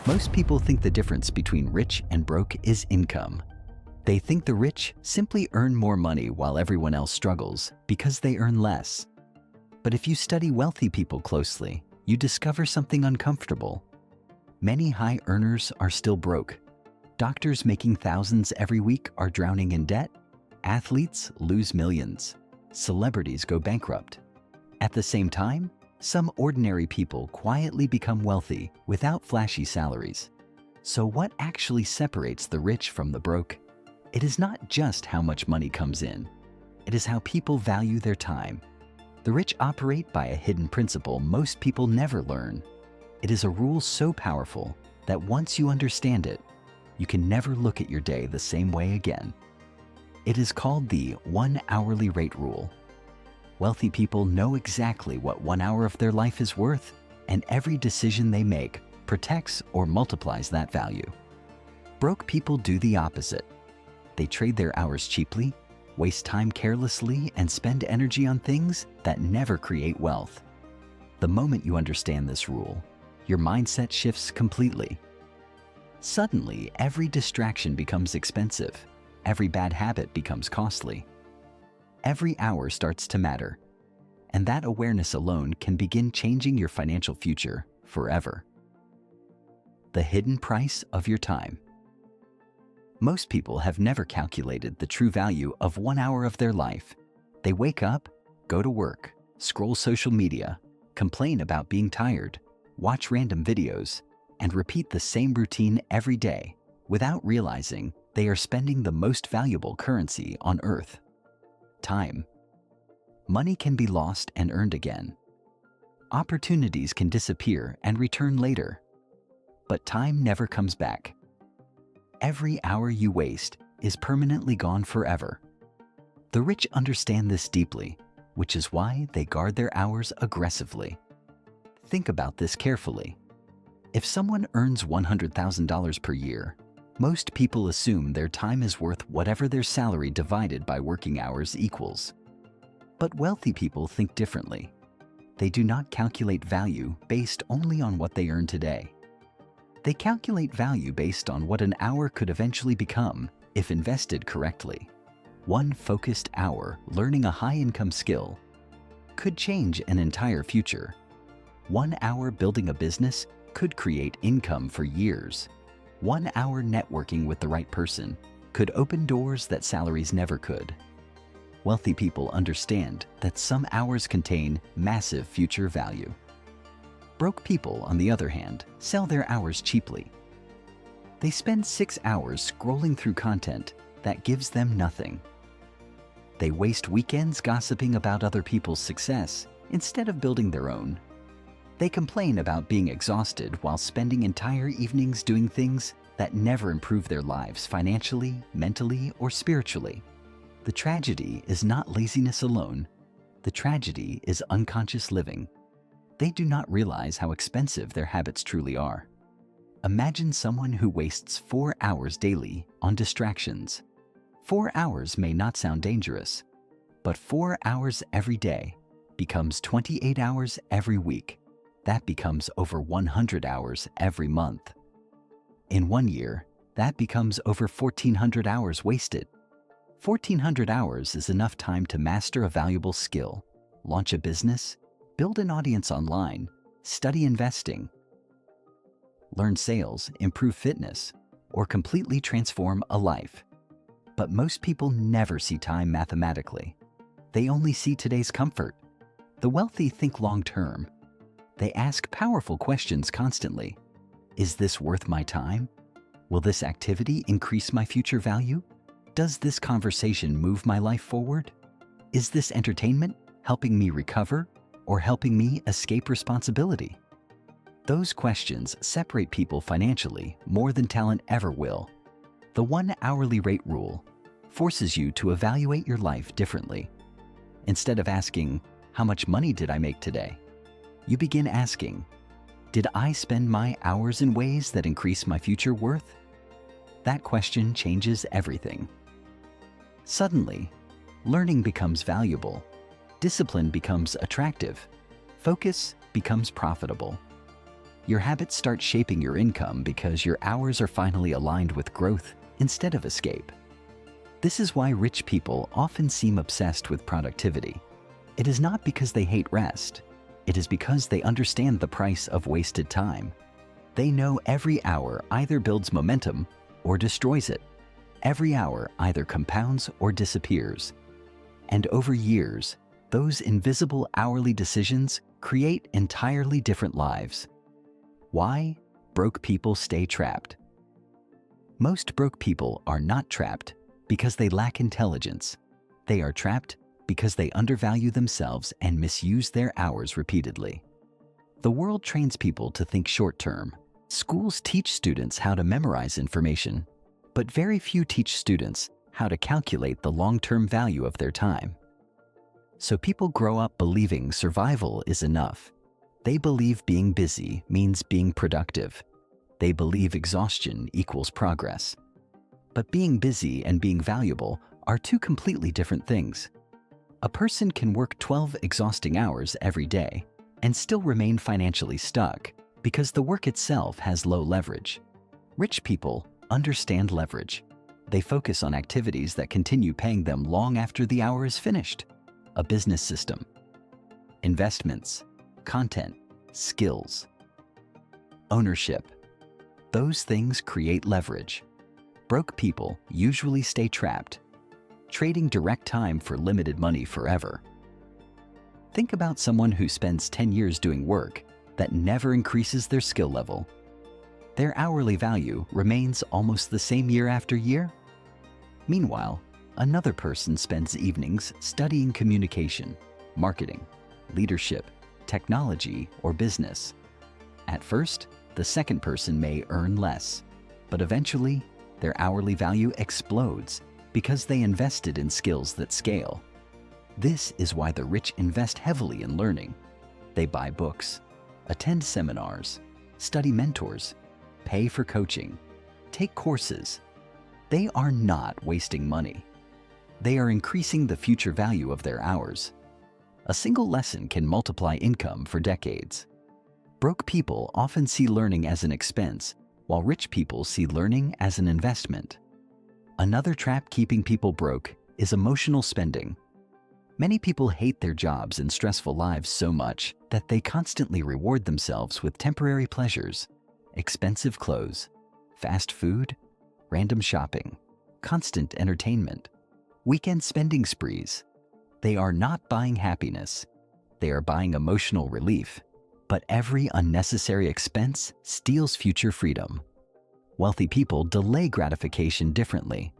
Most people think the difference between rich and broke is income. They think the rich simply earn more money while everyone else struggles because they earn less. But if you study wealthy people closely, you discover something uncomfortable. Many high earners are still broke. Doctors making thousands every week are drowning in debt. Athletes lose millions. Celebrities go bankrupt. At the same time, some ordinary people quietly become wealthy without flashy salaries. So what actually separates the rich from the broke? It is not just how much money comes in. It is how people value their time. The rich operate by a hidden principle most people never learn. It is a rule so powerful that once you understand it, you can never look at your day the same way again. It is called the 1 hourly rate rule. Wealthy people know exactly what 1 hour of their life is worth, and every decision they make protects or multiplies that value. Broke people do the opposite. They trade their hours cheaply, waste time carelessly, and spend energy on things that never create wealth. The moment you understand this rule, your mindset shifts completely. Suddenly, every distraction becomes expensive. Every bad habit becomes costly. Every hour starts to matter, and that awareness alone can begin changing your financial future forever. The hidden price of your time. Most people have never calculated the true value of 1 hour of their life. They wake up, go to work, scroll social media, complain about being tired, watch random videos, and repeat the same routine every day without realizing they are spending the most valuable currency on earth: time. Money can be lost and earned again. Opportunities can disappear and return later. But time never comes back. Every hour you waste is permanently gone forever. The rich understand this deeply, which is why they guard their hours aggressively. Think about this carefully. If someone earns $100,000 per year, most people assume their time is worth whatever their salary divided by working hours equals. But wealthy people think differently. They do not calculate value based only on what they earn today. They calculate value based on what an hour could eventually become if invested correctly. One focused hour learning a high-income skill could change an entire future. 1 hour building a business could create income for years. 1 hour networking with the right person could open doors that salaries never could. Wealthy people understand that some hours contain massive future value. Broke people, on the other hand, sell their hours cheaply. They spend 6 hours scrolling through content that gives them nothing. They waste weekends gossiping about other people's success instead of building their own. They complain about being exhausted while spending entire evenings doing things that never improve their lives financially, mentally, or spiritually. The tragedy is not laziness alone. The tragedy is unconscious living. They do not realize how expensive their habits truly are. Imagine someone who wastes 4 hours daily on distractions. 4 hours may not sound dangerous, but 4 hours every day becomes 28 hours every week. That becomes over 100 hours every month. In 1 year, that becomes over 1,400 hours wasted. 1,400 hours is enough time to master a valuable skill, launch a business, build an audience online, study investing, learn sales, improve fitness, or completely transform a life. But most people never see time mathematically. They only see today's comfort. The wealthy think long-term. They ask powerful questions constantly. Is this worth my time? Will this activity increase my future value? Does this conversation move my life forward? Is this entertainment helping me recover or helping me escape responsibility? Those questions separate people financially more than talent ever will. The 1 hourly rate rule forces you to evaluate your life differently. Instead of asking, how much money did I make today? You begin asking, did I spend my hours in ways that increase my future worth? That question changes everything. Suddenly, learning becomes valuable, discipline becomes attractive, focus becomes profitable. Your habits start shaping your income because your hours are finally aligned with growth instead of escape. This is why rich people often seem obsessed with productivity. It is not because they hate rest. It is because they understand the price of wasted time. They know every hour either builds momentum or destroys it. Every hour either compounds or disappears. And over years, those invisible hourly decisions create entirely different lives. Why broke people stay trapped? Most broke people are not trapped because they lack intelligence. They are trapped because they undervalue themselves and misuse their hours repeatedly. The world trains people to think short-term. Schools teach students how to memorize information, but very few teach students how to calculate the long-term value of their time. So people grow up believing survival is enough. They believe being busy means being productive. They believe exhaustion equals progress. But being busy and being valuable are two completely different things. A person can work 12 exhausting hours every day and still remain financially stuck because the work itself has low leverage. Rich people understand leverage. They focus on activities that continue paying them long after the hour is finished. A business system, investments, content, skills, ownership. Those things create leverage. Broke people usually stay trapped, trading direct time for limited money forever. Think about someone who spends 10 years doing work that never increases their skill level. Their hourly value remains almost the same year after year. Meanwhile, another person spends evenings studying communication, marketing, leadership, technology, or business. At first, the second person may earn less, but eventually, their hourly value explodes because they invested in skills that scale. This is why the rich invest heavily in learning. They buy books, attend seminars, study mentors, pay for coaching, take courses. They are not wasting money. They are increasing the future value of their hours. A single lesson can multiply income for decades. Broke people often see learning as an expense, while rich people see learning as an investment. Another trap keeping people broke is emotional spending. Many people hate their jobs and stressful lives so much that they constantly reward themselves with temporary pleasures, expensive clothes, fast food, random shopping, constant entertainment, weekend spending sprees. They are not buying happiness. They are buying emotional relief. But every unnecessary expense steals future freedom. Wealthy people delay gratification differently.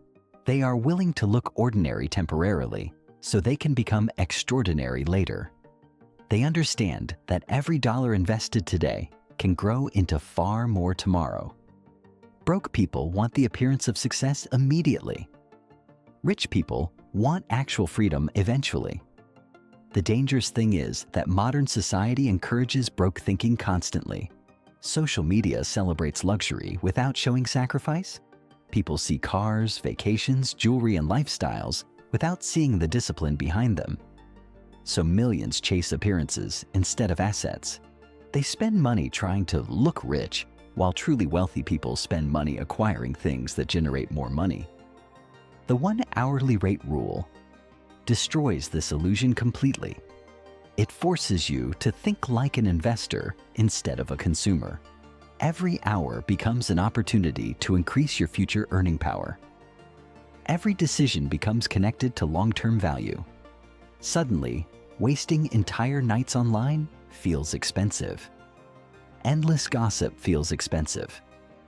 They are willing to look ordinary temporarily so they can become extraordinary later. They understand that every dollar invested today can grow into far more tomorrow. Broke people want the appearance of success immediately. Rich people want actual freedom eventually. The dangerous thing is that modern society encourages broke thinking constantly. Social media celebrates luxury without showing sacrifice. People see cars, vacations, jewelry, and lifestyles without seeing the discipline behind them. So millions chase appearances instead of assets. They spend money trying to look rich, while truly wealthy people spend money acquiring things that generate more money. The 1 hourly rate rule destroys this illusion completely. It forces you to think like an investor instead of a consumer. Every hour becomes an opportunity to increase your future earning power. Every decision becomes connected to long-term value. Suddenly, wasting entire nights online feels expensive. Endless gossip feels expensive.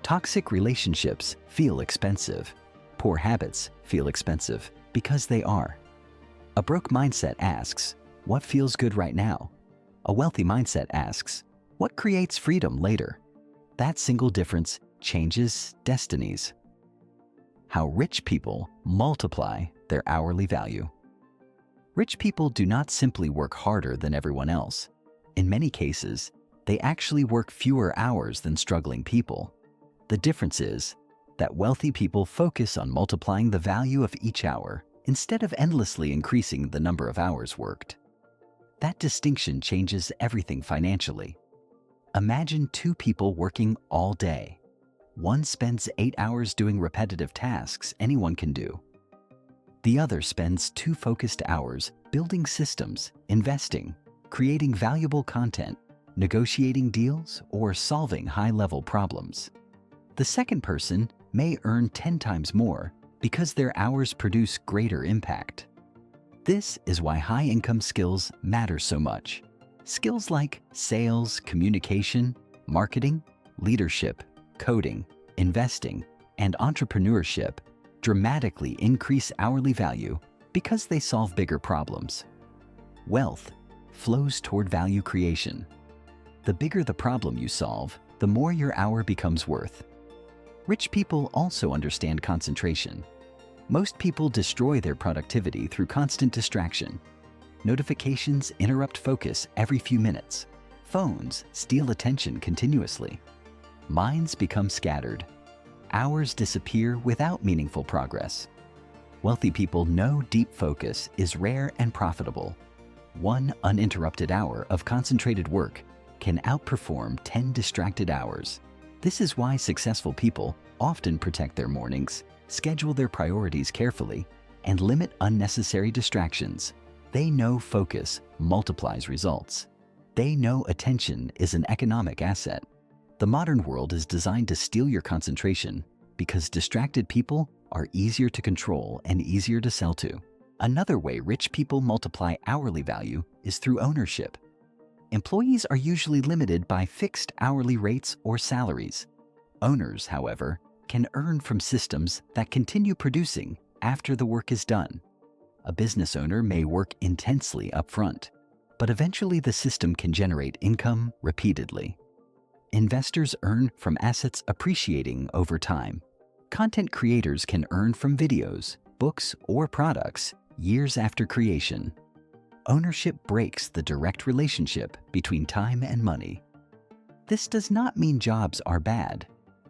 Toxic relationships feel expensive. Poor habits feel expensive because they are. A broke mindset asks, what feels good right now? A wealthy mindset asks, what creates freedom later? That single difference changes destinies. How rich people multiply their hourly value. Rich people do not simply work harder than everyone else. In many cases, they actually work fewer hours than struggling people. The difference is that wealthy people focus on multiplying the value of each hour instead of endlessly increasing the number of hours worked. That distinction changes everything financially. Imagine two people working all day. One spends 8 hours doing repetitive tasks anyone can do. The other spends 2 focused hours building systems, investing, creating valuable content, negotiating deals, or solving high-level problems. The second person may earn 10 times more because their hours produce greater impact. This is why high-income skills matter so much. Skills like sales, communication, marketing, leadership, coding, investing, and entrepreneurship dramatically increase hourly value because they solve bigger problems. Wealth flows toward value creation. The bigger the problem you solve, the more your hour becomes worth. Rich people also understand concentration. Most people destroy their productivity through constant distraction. Notifications interrupt focus every few minutes. Phones steal attention continuously. Minds become scattered. Hours disappear without meaningful progress. Wealthy people know deep focus is rare and profitable. 1 uninterrupted hour of concentrated work can outperform 10 distracted hours. This is why successful people often protect their mornings, schedule their priorities carefully, and limit unnecessary distractions. They know focus multiplies results. They know attention is an economic asset. The modern world is designed to steal your concentration because distracted people are easier to control and easier to sell to. Another way rich people multiply hourly value is through ownership. Employees are usually limited by fixed hourly rates or salaries. Owners, however, can earn from systems that continue producing after the work is done. A business owner may work intensely upfront, but eventually the system can generate income repeatedly. Investors earn from assets appreciating over time. Content creators can earn from videos, books, or products years after creation. Ownership breaks the direct relationship between time and money. This does not mean jobs are bad.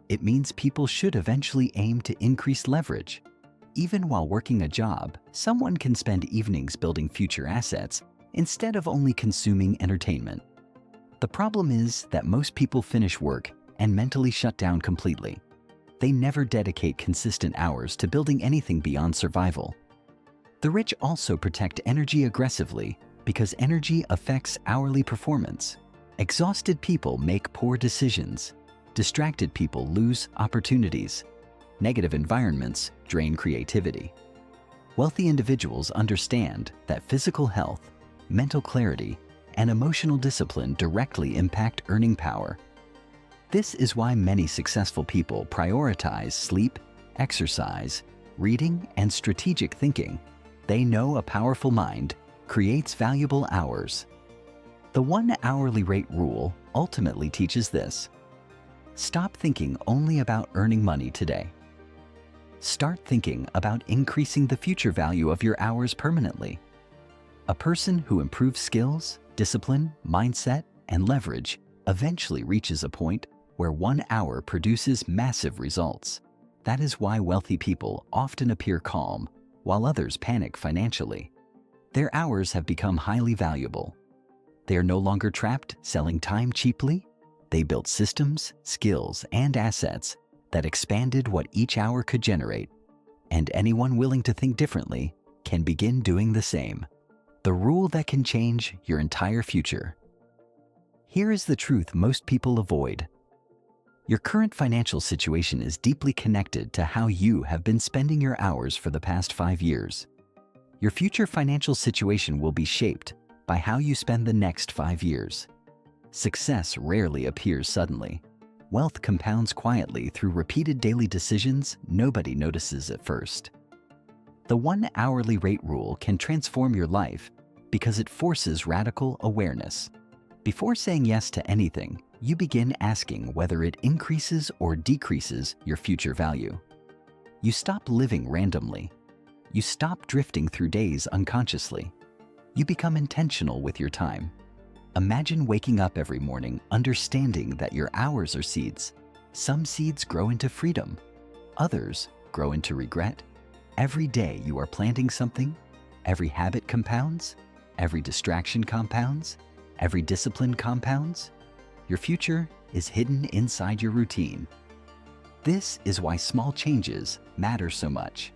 It means people should eventually aim to increase leverage. Even while working a job, someone can spend evenings building future assets instead of only consuming entertainment. The problem is that most people finish work and mentally shut down completely. They never dedicate consistent hours to building anything beyond survival. The rich also protect energy aggressively because energy affects hourly performance. Exhausted people make poor decisions. Distracted people lose opportunities. Negative environments drain creativity. Wealthy individuals understand that physical health, mental clarity, and emotional discipline directly impact earning power. This is why many successful people prioritize sleep, exercise, reading, and strategic thinking. They know a powerful mind creates valuable hours. The 1 hourly rate rule ultimately teaches this. Stop thinking only about earning money today. Start thinking about increasing the future value of your hours permanently. A person who improves skills, discipline, mindset, and leverage eventually reaches a point where 1 hour produces massive results. That is why wealthy people often appear calm, while others panic financially. Their hours have become highly valuable. They are no longer trapped selling time cheaply. They built systems, skills, and assets that expanded what each hour could generate. And anyone willing to think differently can begin doing the same. The rule that can change your entire future. Here is the truth most people avoid. Your current financial situation is deeply connected to how you have been spending your hours for the past 5 years. Your future financial situation will be shaped by how you spend the next 5 years. Success rarely appears suddenly. Wealth compounds quietly through repeated daily decisions nobody notices at first. The 1 hourly rate rule can transform your life because it forces radical awareness. Before saying yes to anything, you begin asking whether it increases or decreases your future value. You stop living randomly. You stop drifting through days unconsciously. You become intentional with your time. Imagine waking up every morning understanding that your hours are seeds. Some seeds grow into freedom. Others grow into regret. Every day you are planting something. Every habit compounds. Every distraction compounds. Every discipline compounds. Your future is hidden inside your routine. This is why small changes matter so much.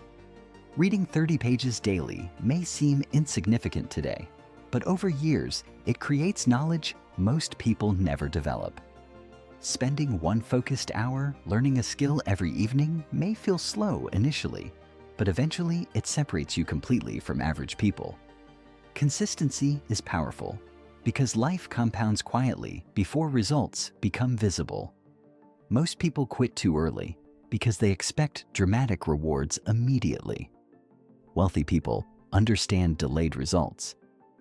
Reading 30 pages daily may seem insignificant today, but over years, it creates knowledge most people never develop. Spending one focused hour learning a skill every evening may feel slow initially, but eventually it separates you completely from average people. Consistency is powerful because life compounds quietly before results become visible. Most people quit too early because they expect dramatic rewards immediately. Wealthy people understand delayed results.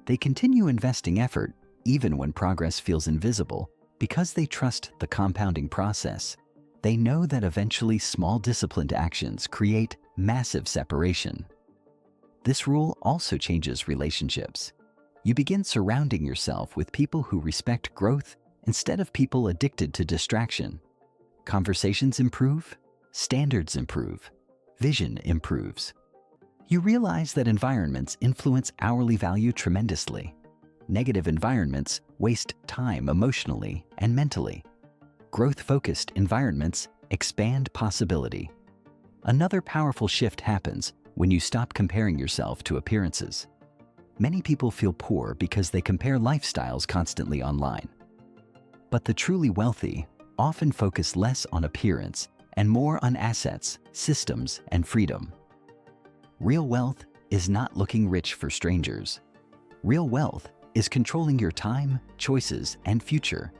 They continue investing effort even when progress feels invisible because they trust the compounding process. They know that eventually small disciplined actions create massive separation. This rule also changes relationships. You begin surrounding yourself with people who respect growth instead of people addicted to distraction. Conversations improve, standards improve, vision improves. You realize that environments influence hourly value tremendously. Negative environments waste time emotionally and mentally. Growth-focused environments expand possibility. Another powerful shift happens when you stop comparing yourself to appearances. Many people feel poor because they compare lifestyles constantly online. But the truly wealthy often focus less on appearance and more on assets, systems, and freedom. Real wealth is not looking rich for strangers. Real wealth is controlling your time, choices, and future.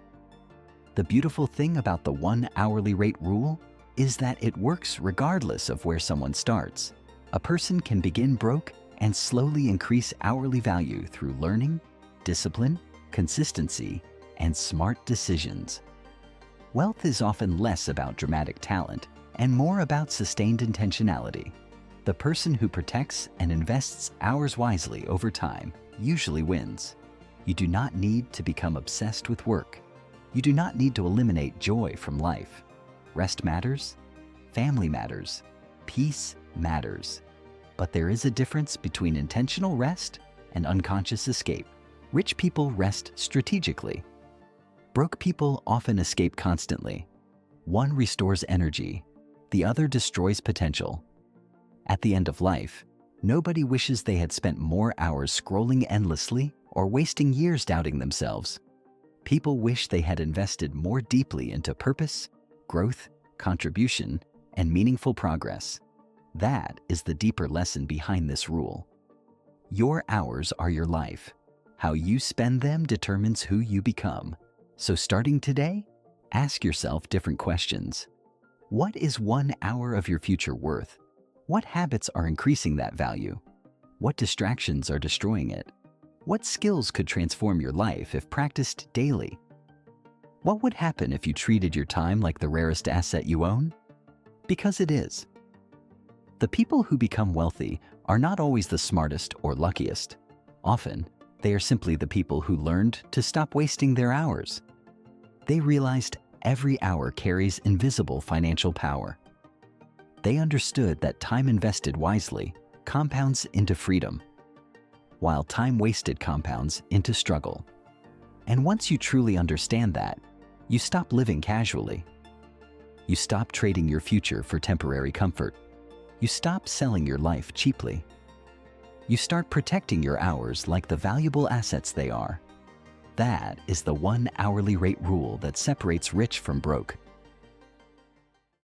The beautiful thing about the 1 hourly rate rule is that it works regardless of where someone starts. A person can begin broke and slowly increase hourly value through learning, discipline, consistency, and smart decisions. Wealth is often less about dramatic talent and more about sustained intentionality. The person who protects and invests hours wisely over time usually wins. You do not need to become obsessed with work. You do not need to eliminate joy from life. Rest matters, family matters, peace matters. But there is a difference between intentional rest and unconscious escape. Rich people rest strategically. Broke people often escape constantly. One restores energy, the other destroys potential. At the end of life, nobody wishes they had spent more hours scrolling endlessly or wasting years doubting themselves. People wish they had invested more deeply into purpose, growth, contribution, and meaningful progress. That is the deeper lesson behind this rule. Your hours are your life. How you spend them determines who you become. So starting today, ask yourself different questions. What is 1 hour of your future worth? What habits are increasing that value? What distractions are destroying it? What skills could transform your life if practiced daily? What would happen if you treated your time like the rarest asset you own? Because it is. The people who become wealthy are not always the smartest or luckiest. Often, they are simply the people who learned to stop wasting their hours. They realized every hour carries invisible financial power. They understood that time invested wisely compounds into freedom, while time wasted compounds into struggle. And once you truly understand that, you stop living casually. You stop trading your future for temporary comfort. You stop selling your life cheaply. You start protecting your hours like the valuable assets they are. That is the 1 hourly rate rule that separates rich from broke.